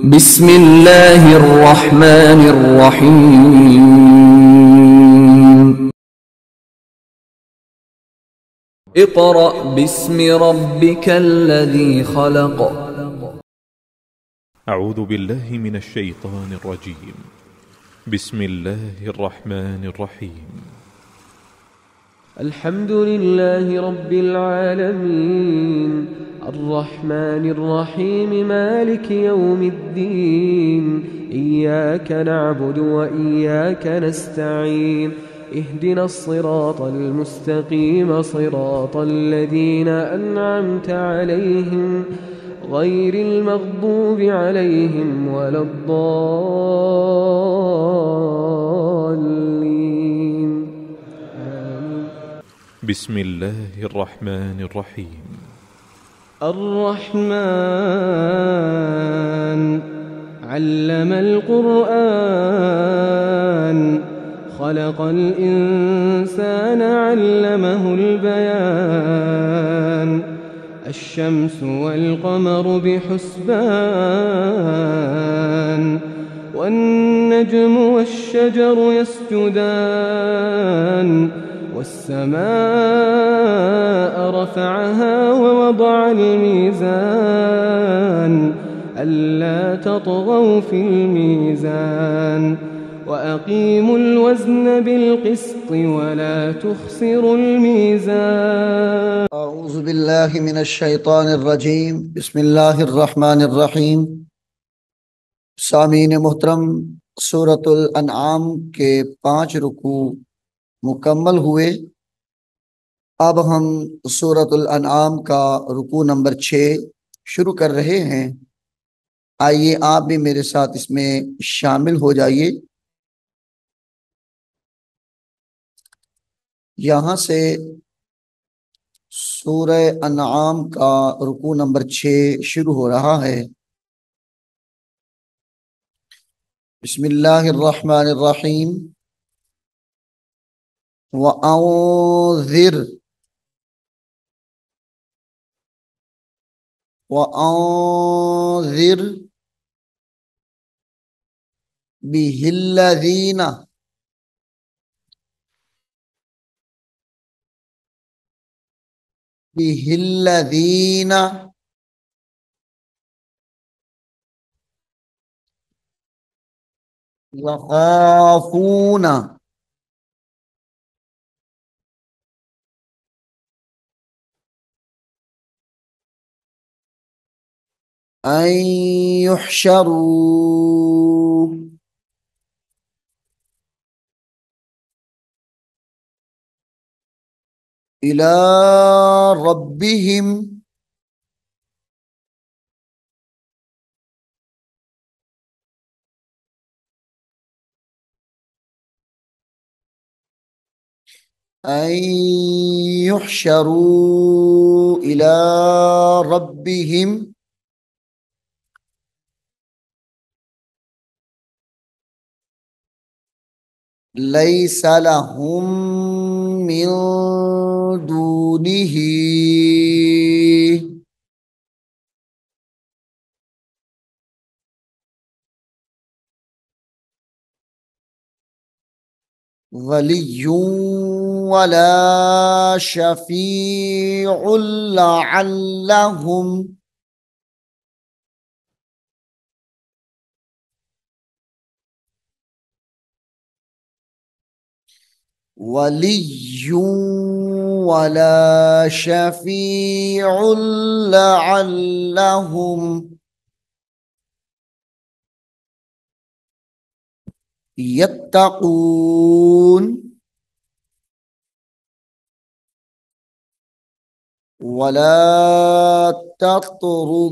بسم الله الرحمن الرحيم. اقرأ باسم ربك الذي خلق. أعوذ بالله من الشيطان الرجيم. بسم الله الرحمن الرحيم. الحمد لله رب العالمين الرحمن الرحيم مالك يوم الدين. إياك نعبد وإياك نستعين. اهدنا الصراط المستقيم صراط الذين أنعمت عليهم غير المغضوب عليهم ولا الضالين. بسم الله الرحمن الرحيم. الرحمن علم القرآن خلق الإنسان علمه البيان. الشمس والقمر بحسبان والنجم والشجر يسجدان. والسماء رفعها ووضع الميزان ألا تطغوا في الميزان وأقيموا الوزن بالقسط ولا تخسروا الميزان. أعوذ بالله من الشيطان الرجيم. بسم الله الرحمن الرحيم. सामीन मोहतरम, सूरतुल अनआम के 5 रुकू मुकम्मल हुए। अब हम सूरतुल अनआम का रुकू नंबर 6 शुरू कर रहे हैं। आइए आप भी मेरे साथ इसमें शामिल हो जाइए। यहाँ से सूरह अनआम का रुकू नंबर 6 शुरू हो रहा है। बिस्मिल्लाहिर्रहमानिर्रहीम। वअंज़िर बिहिल्लज़ीना यख़ाफ़ूना अन युहशरू इला रब्बिहिम अन युहशरू इला रब्बिहिम लैसा लहुम मिन दूनिही वलिय्युन वला शफीउन लअल्लहुम वलिय्युन वला शफीउन लअल्लहुम यत्तकून वला तत्रुदिल्लज़ीना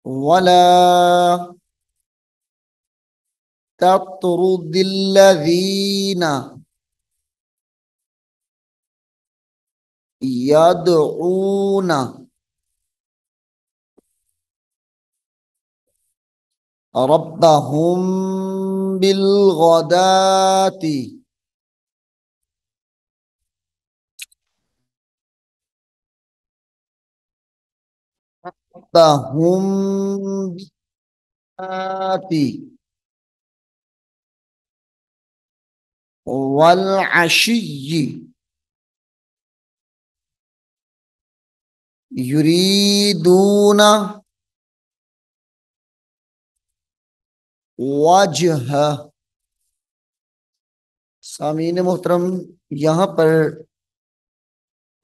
वला तत्रुदिल्लज़ीना यदऊना रब्बहुम बिलगदाति तहुम बिनाती वल अशिय्यि युरीदूना वजह। सामीन मोहतरम, यहाँ पर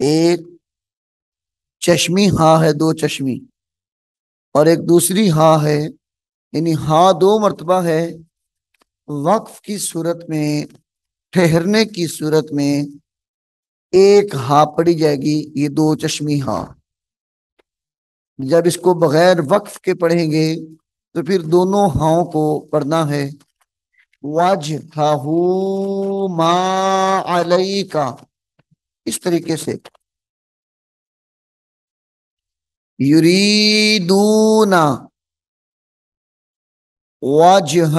एक चश्मी हाँ है, दो चश्मी, और एक दूसरी हाँ है, यानी हाँ दो मर्तबा है। वक्फ की सूरत में, ठहरने की सूरत में एक हाँ पड़ी जाएगी, ये दो चश्मी हाँ। जब इसको बगैर वक्फ के पढ़ेंगे तो फिर दोनों हाओं को पढ़ना है। वजहहू मा अलैका, इस तरीके से। युरीदूना वजह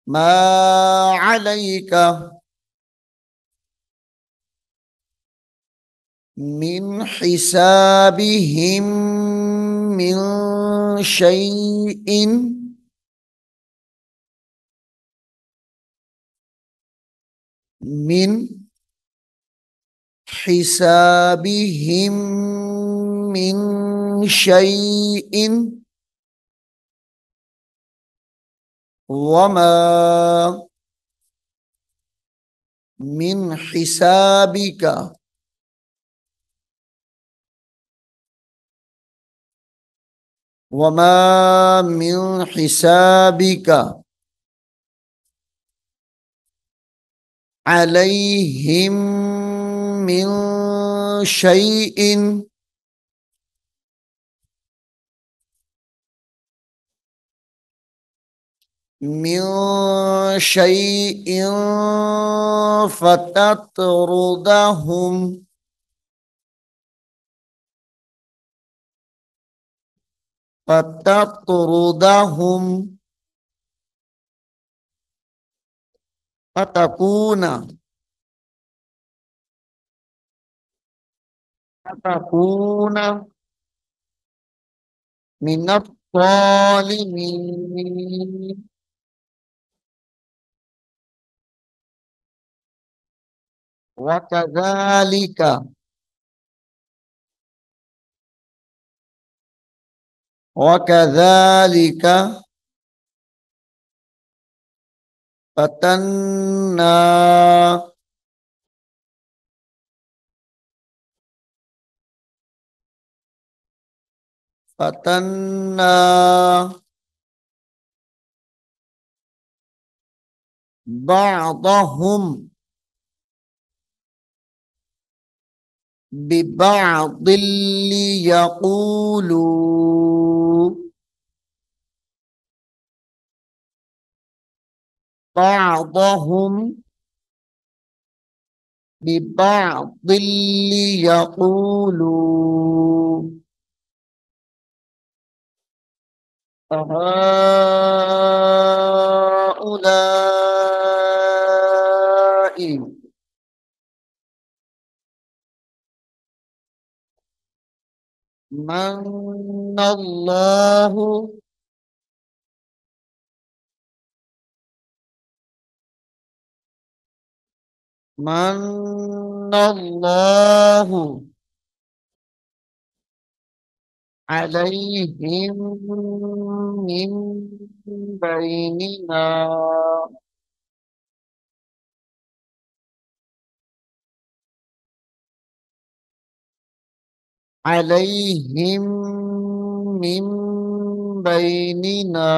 मा अलैका मिन हिसाबिहिम मिन शैइन मिन हिसाबिहिम मिन शैइन वमा मिन हिसाबिका वमा मिन हिसाबिका अलैहिम मिन शैइन मिन शैइन फततरुदहुम फततरुदहुम फतकूना फतकूना मिनत ज़ालिमीन वकज़ालिका वकज़ालिका फतन्ना फतन्ना बअदहुम बिबअदिल लियक़ूलू बअदहुम बिबअदिल लियक़ूलू अहाउलाइ मन्नल्लाहु मन्नल्लाहु अलैहिम मिन बैनिना अलैहिम मिन बैनिना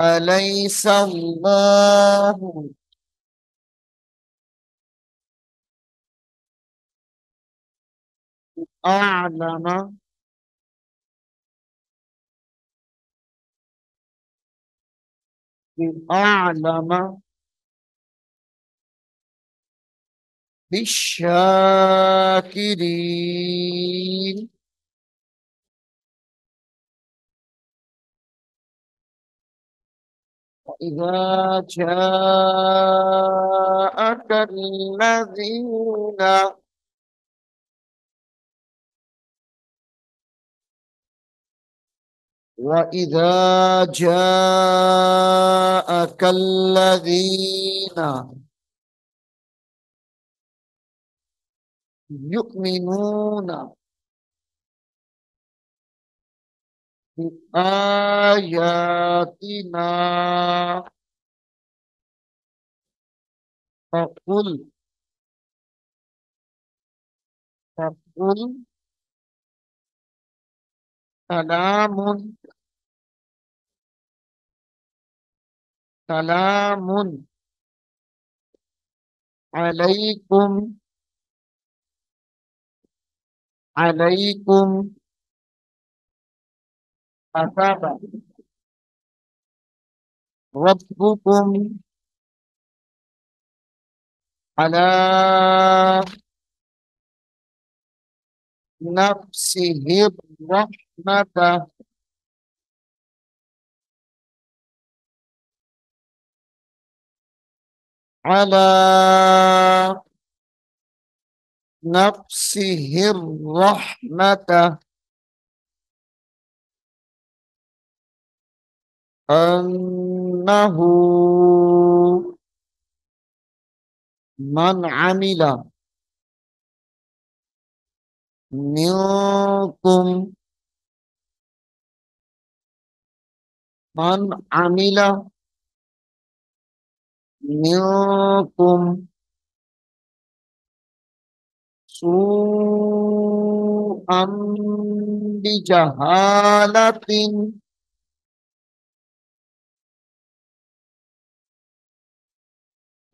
अलैहिस्सलाहु अअलम अअलम बिश्शाकिरीन। وإذا جاءك الذين وإذا جاءك الذين يؤمنون بآياتنا فقل سلام سلام عليكم كتب ربكم على نفسه الرحمة على نفسه الرحمة أنه من عمل منكم من عمل منكم سوءا بجهالة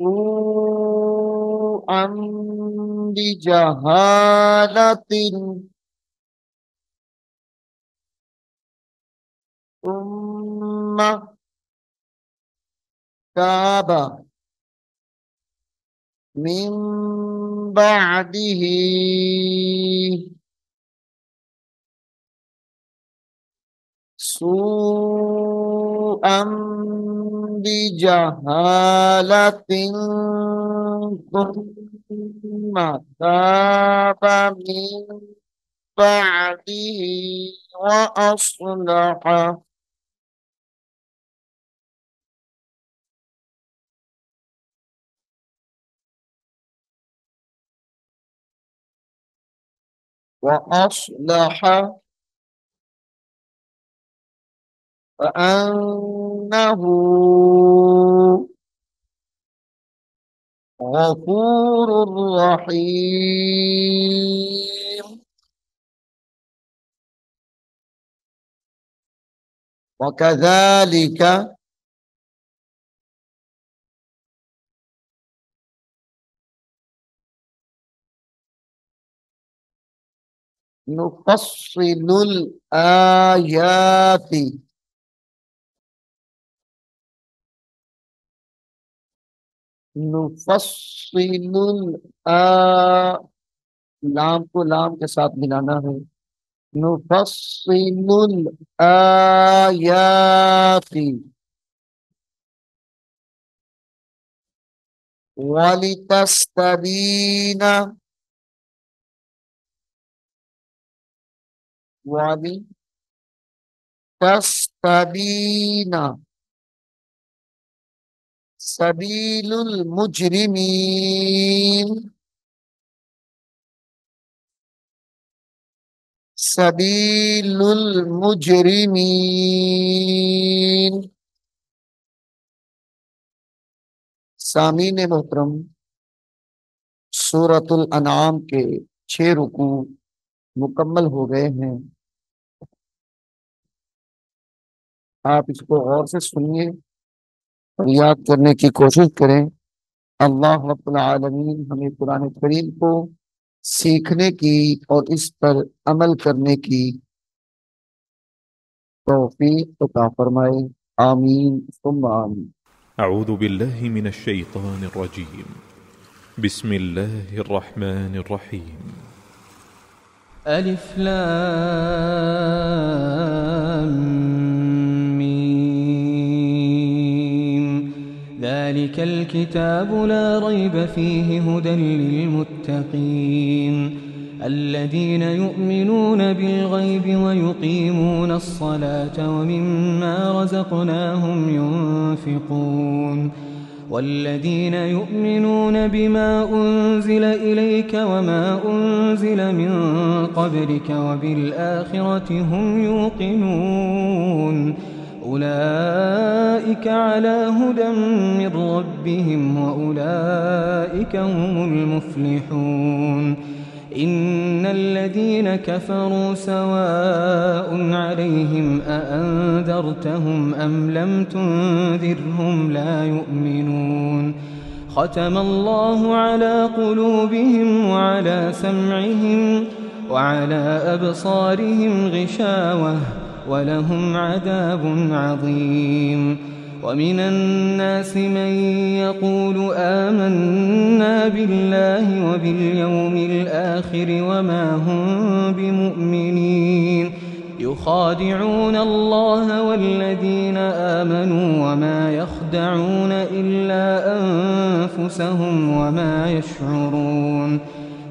سوءا بجهالة ثم تاب من بعده سوءا بجهالة ثم تاب من بعده وأصلح فأنه غفور رحيم. وكذلك نفصل الآيات लाम को लाम के साथ मिलाना है। नुफस्सिलुल आयाति वलितस्तबीना सबीलुल मुजरिमीन सबीलुल मुजरिमीन। सामीन मोहतरम, सूरतुल अनआम के 6 रुकू मुकम्मल हो गए हैं। आप इसको गौर से सुनिए और याद करने की कोशिश करें। अल्लाह रब्बुल आलमीन हमें कुरान करीम को सीखने की और इस पर अमल करने की तौफीक अता फरमाए। आमीन सुम्मा आमीन। أعوذ بالله من الشيطان الرجيم. بسم الله الرحمن الرحيم. ألف لام ميم ذلك الكتاب لا ريب فيه هدى للمتقين الذين يؤمنون بالغيب ويقيمون الصلاة ومما رزقناهم ينفقون والذين يؤمنون بما أنزل إليك وما أنزل من قبلك وبالآخرة هم يوقنون أولئك على هدى من ربهم وأولئك هم المفلحون إن الذين كفروا سواء عليهم أأنذرتهم أم لم تنذرهم لا يؤمنون ختم الله على قلوبهم وعلى سمعهم وعلى أبصارهم غشاوة ولهم عذاب عظيم ومن الناس من يقول آمنا بالله وباليوم الآخر وما هم بمؤمنين يخادعون الله والذين آمنوا وما يخدعون إلا أنفسهم وما يشعرون